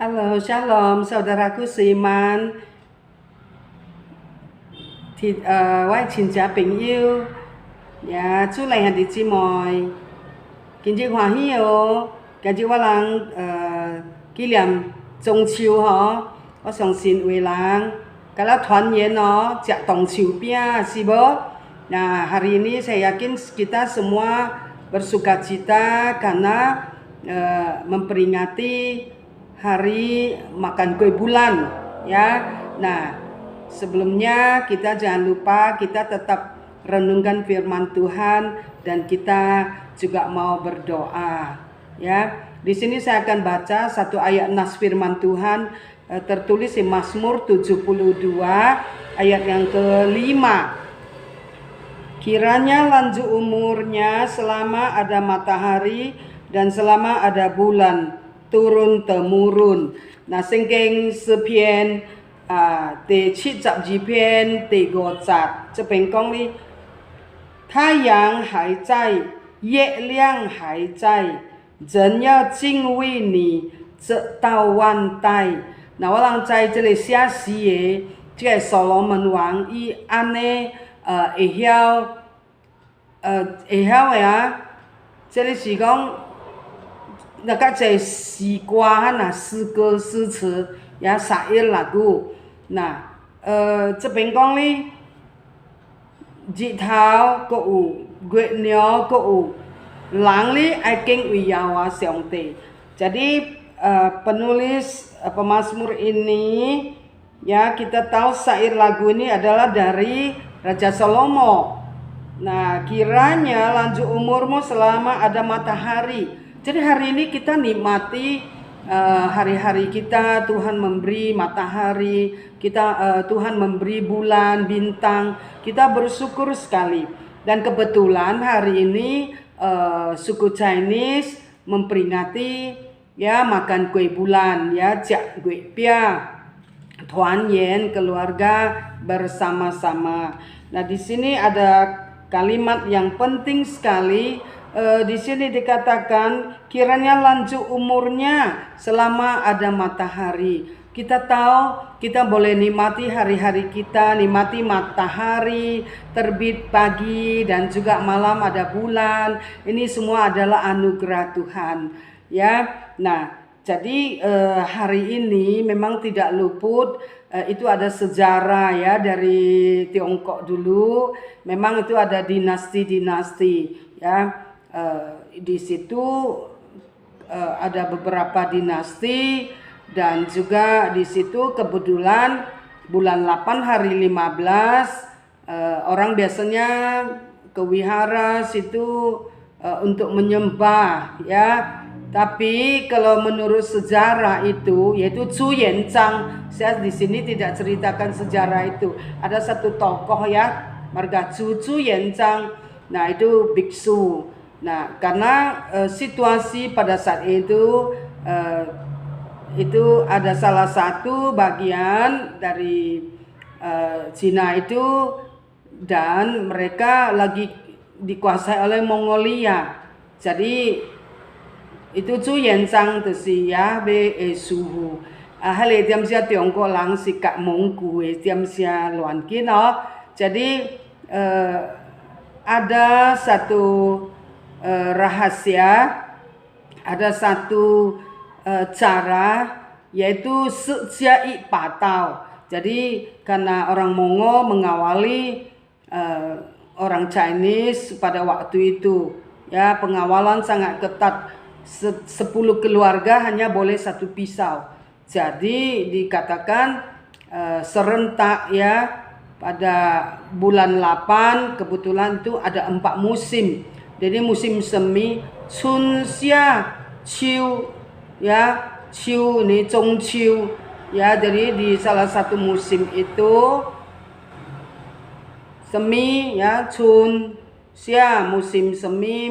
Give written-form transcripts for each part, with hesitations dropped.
Halo, shalom, saudaraku seiman. Wai xin chào bình yêu. Chú lành hạt đi chị mồi. Kinh chị hòa hi ô. Cái chị hòa lang kỷ niệm Trung Chiu hả. Tôi相信为lang. Kalau团圆no, jak Tong Chiu pia, si bo. Nah, hari ini saya yakin kita semua bersuka cita karena memperingati hari makan kue bulan, ya. Nah, sebelumnya kita jangan lupa kita tetap renungkan firman Tuhan dan kita juga mau berdoa, ya. Di sini saya akan baca satu ayat nas firman Tuhan tertulis di Mazmur 72 ayat yang kelima. Kiranya lanjut umurnya selama ada matahari dan selama ada bulan turun temurun. Nah, singkeng sepian第72篇第5节，这边讲呢，太阳还在，月亮还在，人要敬畏你，直到万代。那我人在这里写诗的，这个所罗门王伊安尼会晓的啊，这里是讲。那个在诗歌哈那诗歌诗词也sair lagu. Nah,这边讲呢，日头ក៏有，月亮ក៏有，人呢爱敬畏耶和华上帝. Jadi penulis pemazmur ini, ya kita tahu sair lagu ini adalah dari Raja Salomo. Nah, kiranya lanjut umurmu selama ada matahari. Jadi hari ini kita nikmati hari-hari kita, Tuhan memberi matahari, Tuhan memberi bulan, bintang, kita bersyukur sekali. Dan kebetulan hari ini suku Chinese memperingati ya makan kue bulan, ya jak kue pia, tuan yen keluarga bersama-sama. Nah, di sini ada kalimat yang penting sekali. Di sini dikatakan kiranya lanjut umurnya selama ada matahari. Kita tahu kita boleh nikmati hari-hari kita, nikmati matahari terbit pagi dan juga malam ada bulan. Ini semua adalah anugerah Tuhan, ya. Nah, jadi hari ini memang tidak luput itu ada sejarah ya dari Tiongkok dulu. Memang itu ada dinasti-dinasti, ya. Di situ ada beberapa dinasti dan juga di situ kebetulan bulan 8 hari 15 orang biasanya ke wihara situ untuk menyembah, ya. Tapi kalau menurut sejarah itu yaitu Chu Yanzhang, saya di sini tidak ceritakan sejarah itu. Ada satu tokoh ya, marga Chu Yanzhang. Nah, itu biksu. Nah, karena situasi pada saat itu ada salah satu bagian dari Cina itu dan mereka lagi dikuasai oleh Mongolia. Jadi itu Chu Yanzhang tu si ya be suhu. Hale tiam sia Tiongkok lang si kak Mongku tiam sia luan kino. Jadi ada satu rahasia, ada satu cara yaitu sejai patau. Jadi karena orang Mongol mengawali orang Chinese pada waktu itu, ya pengawalan sangat ketat. 10 keluarga hanya boleh satu pisau. Jadi dikatakan serentak ya pada bulan 8 kebetulan itu ada 4 musim. Jadi musim semi, Chun, Xia, Qiu, ya, Qiu ini Zhongqiu, ya. Jadi di salah satu musim itu semi, ya, Chun, Xia, musim semi,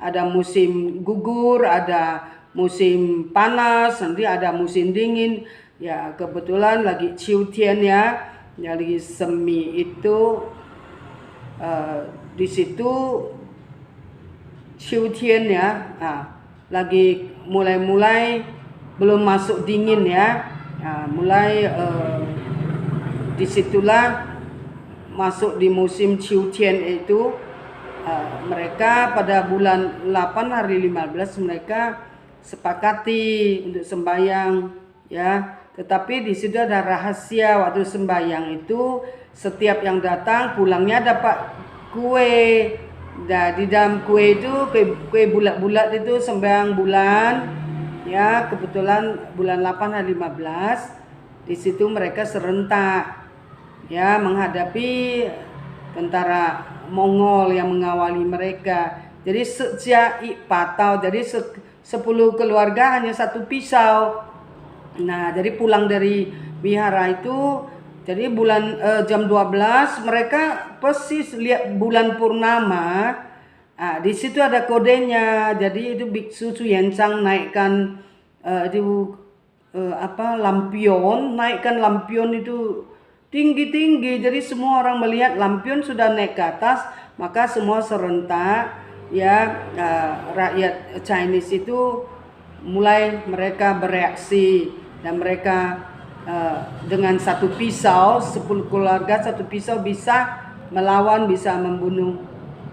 ada musim gugur, ada musim panas, nanti ada musim dingin. Ya, kebetulan lagi Qiu Tian ya, lagi semi itu di situ Qiu Tian ya, lagi mulai belum masuk dingin ya. Mulai disitulah masuk di musim Ciutian itu. Mereka pada bulan 8 hari 15 mereka sepakati untuk sembahyang ya. Tetapi di situ ada rahasia waktu sembahyang itu setiap yang datang pulangnya dapat kue. Di dalam kue itu kue bulat-bulat itu sembahyang bulan ya, kebetulan bulan 8 hari 15 di situ mereka serentak ya menghadapi tentara Mongol yang mengawali mereka. Jadi sejak patau, jadi 10 keluarga hanya satu pisau. Nah, jadi pulang dari wihara itu, jadi bulan jam 12 mereka persis lihat bulan purnama. Di situ ada kodenya. Jadi itu biksu Cuyencang naikkan lampion, naikkan lampion itu tinggi-tinggi. Jadi semua orang melihat lampion sudah naik ke atas, maka semua serentak ya. Rakyat Chinese itu mulai mereka bereaksi dan mereka dengan satu pisau, 10 keluarga satu pisau bisa melawan, bisa membunuh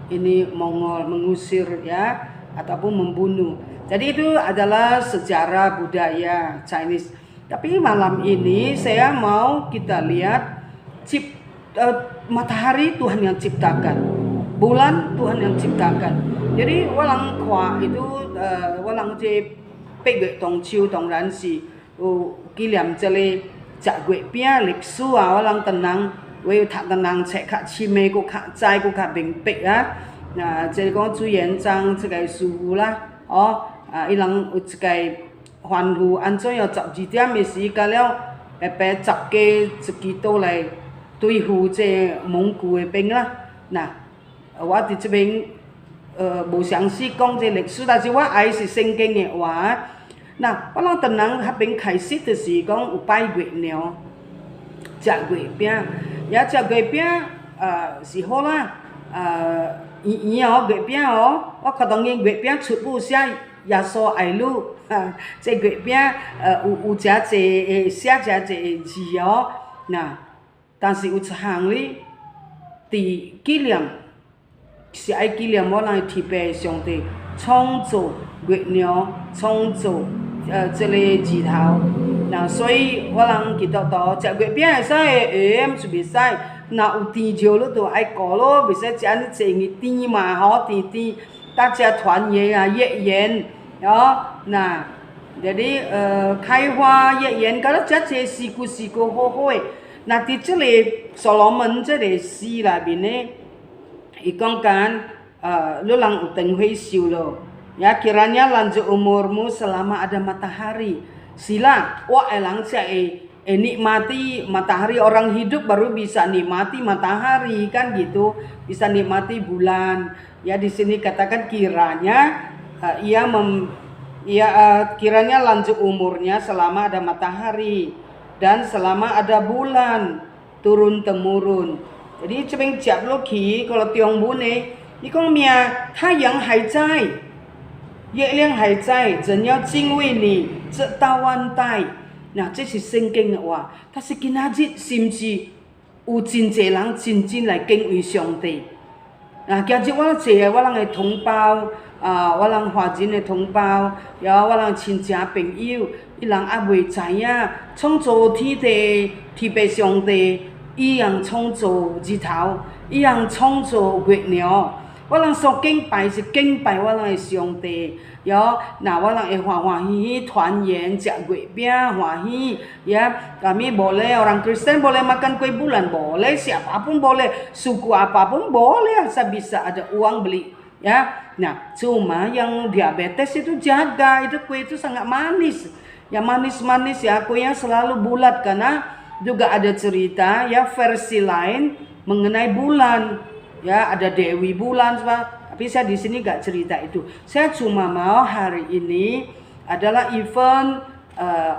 ini Mongol, mengusir ya ataupun membunuh. Jadi itu adalah sejarah budaya Chinese. Tapi malam ini saya mau kita lihat matahari Tuhan yang ciptakan, bulan Tuhan yang ciptakan. Jadi walang kwa itu walang je pegek tong chiu tong ran si kiliam jele jak gue pia leksu walang tenang, we tak tenang cek kak cime ko kak cai ko kak beng pek ya. Nah, jadi kong Cuyencang cegai suhu lah, ilang cegai hoàn hù ăn cho yo chọc gì tiêm gì cả leo bé chọc cái tô lại tuy hù chế Mông Cổ bên啦. Nà, wa thì chế bên bộ sáng sĩ công chế lịch sử ta chỉ wa ai是聖經嘅話，嗱，我諗等人喺邊開始嘅時講有拜月鳥，食月餅，也食月餅是好啦，月餅我覺得月餅出不寫耶穌愛路。這月餅有只寫只字嗱，但是有一項哩，佇紀念是愛紀念我哋特別上帝創造月亮，創造這個字頭，嗱，所以我哋記得到食月餅會使會是袂使，嗱有甜椒咯就愛過咯，袂使食安尼濟個甜嘛吼，甜，大家團圓啊，月圓。Nah, jadi khai hoa ye yen kalau cace siku hohoi. Nah, di cile Solomon cile si lah bine ikon kan lulang uteng hui siu lo. Ya kiranya lanjut umurmu selama ada matahari. Sila wah elang cai nikmati matahari, orang hidup baru bisa nikmati matahari kan gitu, bisa nikmati bulan. Ya di sini katakan kiranya kiranya lanjut umurnya selama ada matahari dan selama ada bulan turun temurun. Jadi cepeng jap loki kalau tiong bune, ni kong mia tayang hai zai, ye liang hai zai, 怎样敬畏你这大万代。嗱，這是聖經嘅話，但是今仔日是唔是有真濟人真正來敬畏上帝？今日我哋嘅同胞。我人華人嘅同胞，有我人親戚朋友，伊人也未知影創造天地，特別上帝，伊樣創造日頭，伊樣創造月亮。我人所敬拜是敬拜我人嘅上帝，我人會歡喜團圓食月餅歡喜，kami boleh orang Kristen boleh makan kue bulan boleh, siapapun boleh, suku apapun boleh, asal bisa ada uang beli. Ya, nah cuma yang diabetes itu jaga, itu kue itu sangat manis, ya manis-manis ya, kuenya selalu bulat karena juga ada cerita ya versi lain mengenai bulan, ya ada Dewi Bulan, tapi saya di sini gak cerita itu. Saya cuma mau hari ini adalah event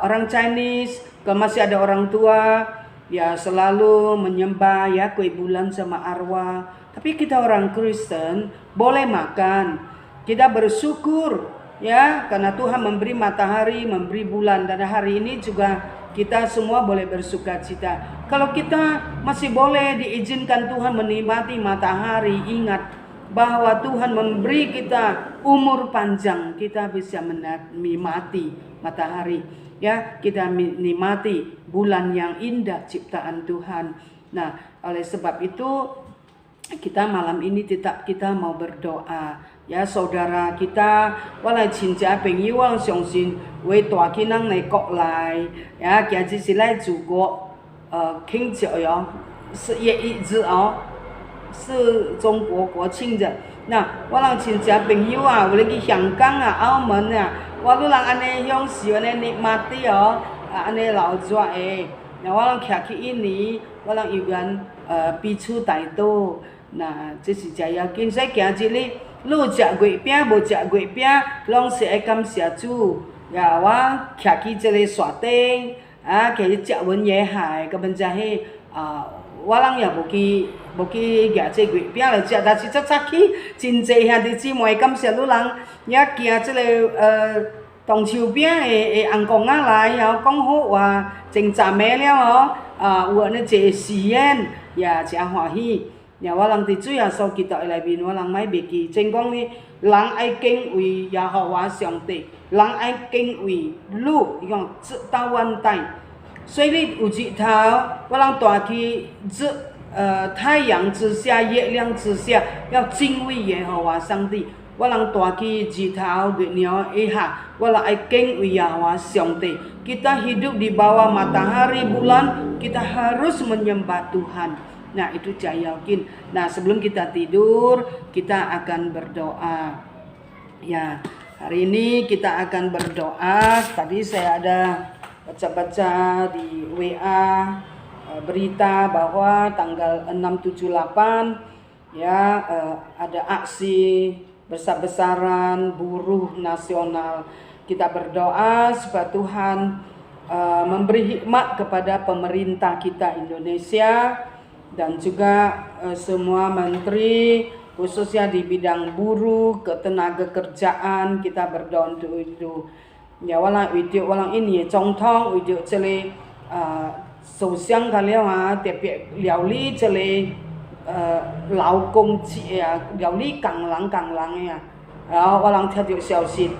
orang Chinese, kalau masih ada orang tua ya selalu menyembah ya kue bulan sama arwah. Tapi kita orang Kristen boleh makan. Kita bersyukur ya, karena Tuhan memberi matahari, memberi bulan, dan hari ini juga kita semua boleh bersuka cita. Kalau kita masih boleh diizinkan Tuhan menikmati matahari, ingat bahwa Tuhan memberi kita umur panjang, kita bisa menikmati matahari, ya, kita menikmati bulan yang indah ciptaan Tuhan. Nah, oleh sebab itu kita malam ini tetap kita mau berdoa, ya, saudara kita walai cinca penyu wang xiongxin wei tua kinang nei kok lai, ya, kia ji si lai zu guo king jiao yo si ye yi zi ao是中国国庆的。那我人亲戚朋友啊，有咧去香港啊、澳门啊，我都人安尼享受安尼nikmati哦，安尼老热诶。那我人徛去印尼，我人有缘彼此大道。那这是真要紧，所以今日哩，你有食月饼无食月饼，拢是爱感谢主。呀，我徛去这个山顶啊，徛去食文野海，根本就迄我人也无去举这月饼来食，但是早起真济兄弟姊妹感谢你人，也行这个铜树饼的红公仔来，然后讲好话真赞美了哦，有安尼一个实验，也真欢喜。呀，我人伫主耶稣基督的内面，我人莫袂记，真讲呢，人爱敬畏耶和华上帝，人爱敬畏主，伊讲直到万代。所以你有日头，我人大去太阳之下、月亮之下，要敬畏耶和华上帝。我人大去日头、月亮以下，我人爱敬畏耶和华上帝。Kita hidup di bawah matahari bulan, kita harus menyembah Tuhan. Nah, itu saya yakin. Nah, sebelum kita tidur, kita akan berdoa. Ya, hari ini kita akan berdoa. Tadi saya ada baca-baca di WA berita bahwa tanggal 6, 7, 8 ya ada aksi besar-besaran buruh nasional. Kita berdoa supaya Tuhan memberi hikmat kepada pemerintah kita Indonesia dan juga semua menteri khususnya di bidang buruh, ketenaga kerjaan. Kita berdoa untuk itu. Ya, walang video walang ini总统为着这里首相个了啊，特别料理这里劳工节啊，料理工人的啊，然后我人听到消息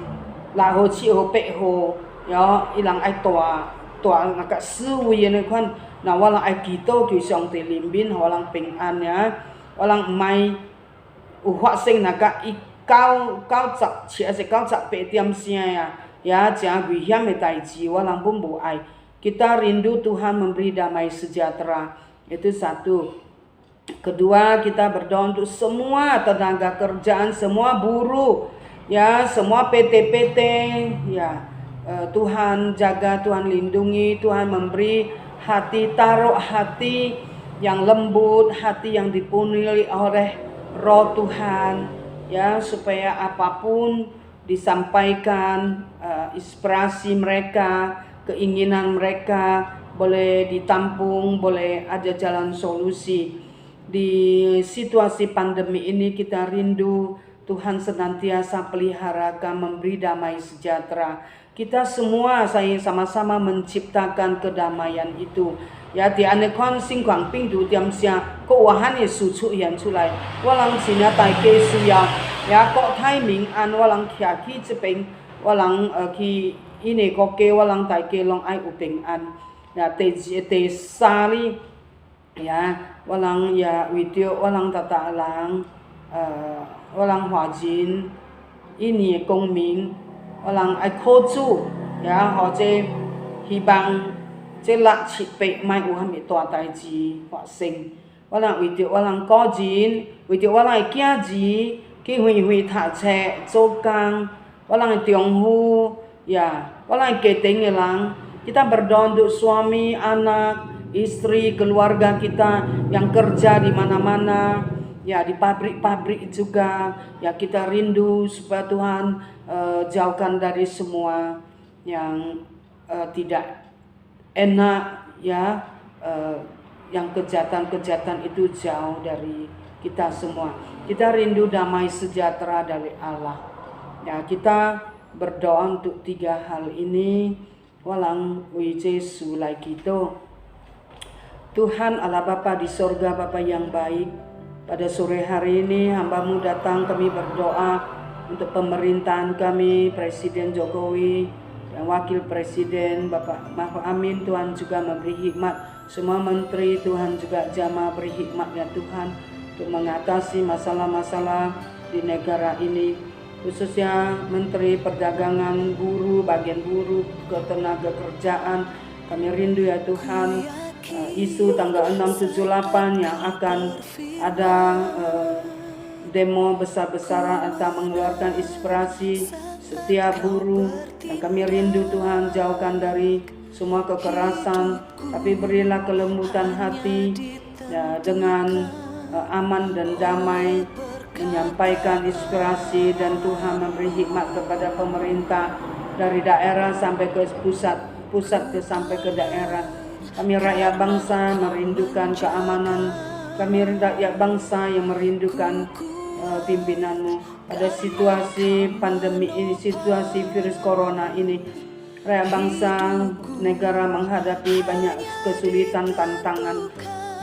，6号、7号、8号，然后伊人爱大那个示威的那款，那我人爱祈祷求上帝怜悯，互我人平安呀，我人唔爱有发生那个90是98点声呀。Ya, jangan危险的代志，我人pun无爱。Kita rindu Tuhan memberi damai sejahtera. Itu satu. Kedua, kita berdoa untuk semua tenaga kerjaan, semua buruh, ya, semua PT-PT, ya. Tuhan jaga, Tuhan lindungi, Tuhan memberi hati, taruh hati yang lembut, hati yang dipenuhi oleh Roh Tuhan, ya, supaya apapun disampaikan inspirasi mereka, keinginan mereka boleh ditampung, boleh ada jalan solusi. Di situasi pandemi ini kita rindu Tuhan senantiasa peliharakan, memberi damai sejahtera. Kita semua saya sama-sama menciptakan kedamaian itu. Ya, di anekon singkwang pintu tiam sia keuahan Yesus yang culai. Walang sina tai ke suya. Ya, kok timing an walang kia ki cepeng, walang ki ini koke walang tai ke long ai upeng an. Ya, te sari. Ya, walang ya video walang tata lang, walang huajin, ini công民, walang ai khô chu. Ya, họ chế hy vọng chế lạc trị bệ mai u hàm tòa tài gì phát sinh. Walang video walang có jin, video walang kia gì, ki hui thả trẻ châu kang, walang tionghu, ya, walang keting elang. Kita berdoa untuk suami, anak, istri, keluarga kita yang kerja di mana-mana, ya, di pabrik-pabrik juga. Ya, kita rindu supaya Tuhan jauhkan dari semua yang tidak enak, ya, yang kejahatan-kejahatan itu jauh dari kita semua. Kita rindu damai sejahtera dari Allah. Ya, kita berdoa untuk 3 hal ini. Walang Yesus lagi itu. Tuhan Allah Bapa di sorga, Bapa yang baik, pada sore hari ini hamba-Mu datang, kami berdoa untuk pemerintahan kami, Presiden Jokowi dan Wakil Presiden Bapak Mahfud Amin. Tuhan juga memberi hikmat, semua menteri Tuhan juga jamaah beri hikmat ya Tuhan, untuk mengatasi masalah-masalah di negara ini, khususnya Menteri Perdagangan, buruh, bagian buruh, ketenaga kerjaan. Kami rindu ya Tuhan, isu tanggal 6-7-8 yang akan ada demo besar-besaran atau mengeluarkan inspirasi setiap buruh. Dan kami rindu Tuhan, jauhkan dari semua kekerasan, tapi berilah kelembutan hati ya, dengan aman dan damai menyampaikan inspirasi, dan Tuhan memberi hikmat kepada pemerintah dari daerah sampai ke pusat ke sampai ke daerah. Kami rakyat bangsa merindukan keamanan, kami rakyat bangsa yang merindukan pimpinan-Mu pada situasi pandemi ini, situasi virus corona ini. Rakyat bangsa negara menghadapi banyak kesulitan, tantangan.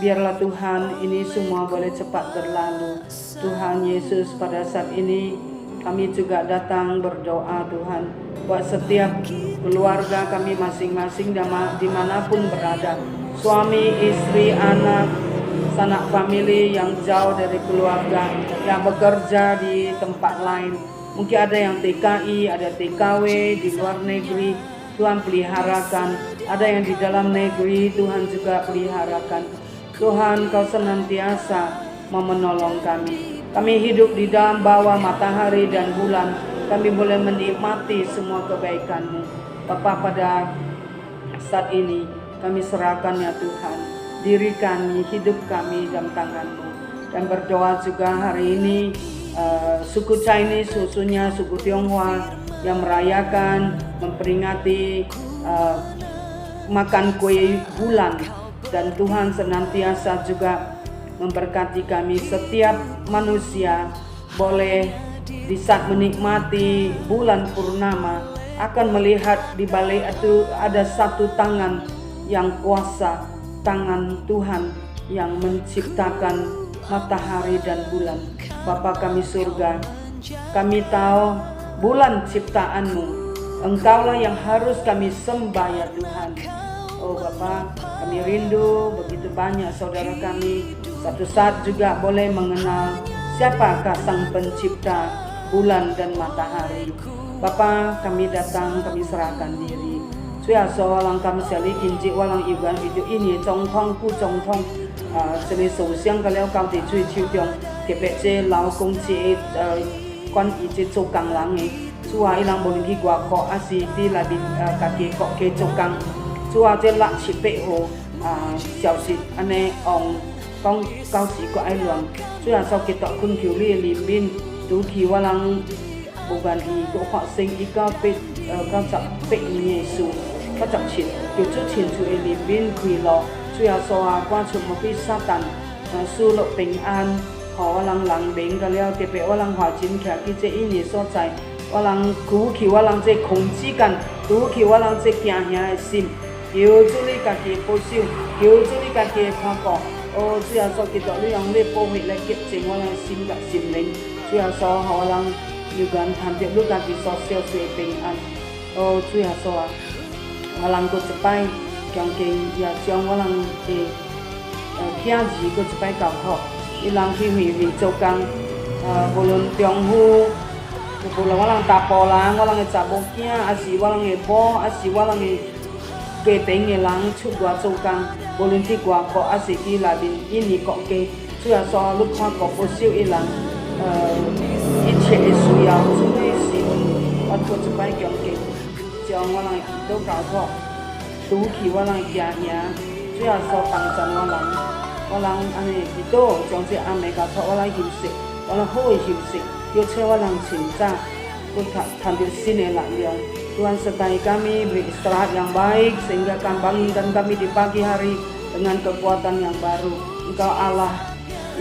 Biarlah Tuhan ini semua boleh cepat berlalu. Tuhan Yesus, pada saat ini kami juga datang berdoa Tuhan, buat setiap keluarga kami masing-masing dimanapun berada, suami, istri, anak, sanak famili yang jauh dari keluarga, yang bekerja di tempat lain. Mungkin ada yang TKI, ada TKW di luar negeri, Tuhan peliharakan. Ada yang di dalam negeri, Tuhan juga peliharakan. Tuhan, Kau senantiasa mau menolong kami. Kami hidup di dalam bawah matahari dan bulan. Kami boleh menikmati semua kebaikan-Mu. Bapa, pada saat ini kami serahkan ya Tuhan, diri kami, hidup kami dalam tangan-Mu. Dan berdoa juga hari ini suku Chinese, khususnya suku Tionghoa yang merayakan, memperingati makan kue bulan. Dan Tuhan senantiasa juga memberkati kami, setiap manusia boleh di saat menikmati bulan purnama akan melihat di balik itu ada satu tangan yang kuasa, tangan Tuhan yang menciptakan matahari dan bulan. Bapa kami surga, kami tahu bulan ciptaan-Mu, Engkaulah yang harus kami sembah ya Tuhan. Oh Bapa, kami rindu begitu banyak saudara kami satu saat juga boleh mengenal siapakah Sang Pencipta bulan dan matahari. Bapa, kami datang, kami serahkan diri. Suya so walang kami seli kinji walang iwan itu ini Zhong Tong ku Zhong Tong 这里首相个了高地最手中，特别这劳工节管伊这做工人的，主啊伊人无论去外国，还是伫内面家己国家做工。主啊，这6、7、8号消息安尼讲到时佫爱乱，主啊，所基督恳求你的怜悯，拄起我人无愿意佫发生98年的事，97求主亲自的怜悯开路，主啊，所啊赶出魔鬼撒旦，赐落平安，互我人民个了，特别我人华真徛去这一年所在，我人鼓起我人这控制感，鼓起我人这惊吓的心。求主你家己保守，求主你家己看顾。哦，主要说基督你用你保护来洁净我哋心甲心灵。主要说，互我人有缘谈着你家己所小小平安。哦，主要说啊，我人佫一摆强劲，也将我人的囝儿佫一摆教好。伊人去远远做工，无论丈夫，无论我人查甫人，我人的查某囝，还是我人的某，还是我人的。家庭的人出外做工，无论去外国还是去内面印尼国家，主要说你看顾保守伊人，一切的需要，主你是我佫一摆强劲，将我人祈祷交托，拄起我人惊吓，主要说帮助我人安尼祈祷，将这暗暝交托我人休息，我人好的休息，邀请我人成长，佫谈到新的力量。Tuhan sertai kami, beri istirahat yang baik sehingga kami bangunkan kami di pagi hari dengan kekuatan yang baru. Engkau Allah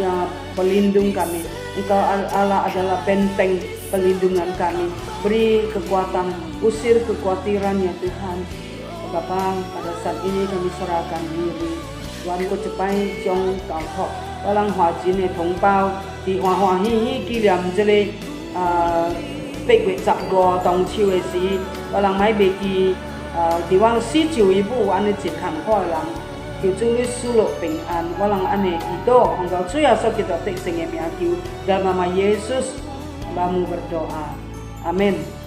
yang pelindung kami. Engkau Allah adalah benteng pelindungan kami. beri kekuatan, usir kekhawatiran ya Tuhan. Bapa, pada saat ini kami serahkan diri. Tuhan kau cepai jong kau thọ, walang hòa chiến này thống bao thì hòa hòa hi hi kỷ niệm这里8月10個中秋嘅時，walang買袂記地方49一步安尼健康快人，求主你賜樂平安，walang安尼祈禱，奉靠主耶穌基督得勝嘅名求，dalam nama Yesus kami berdoa, amin.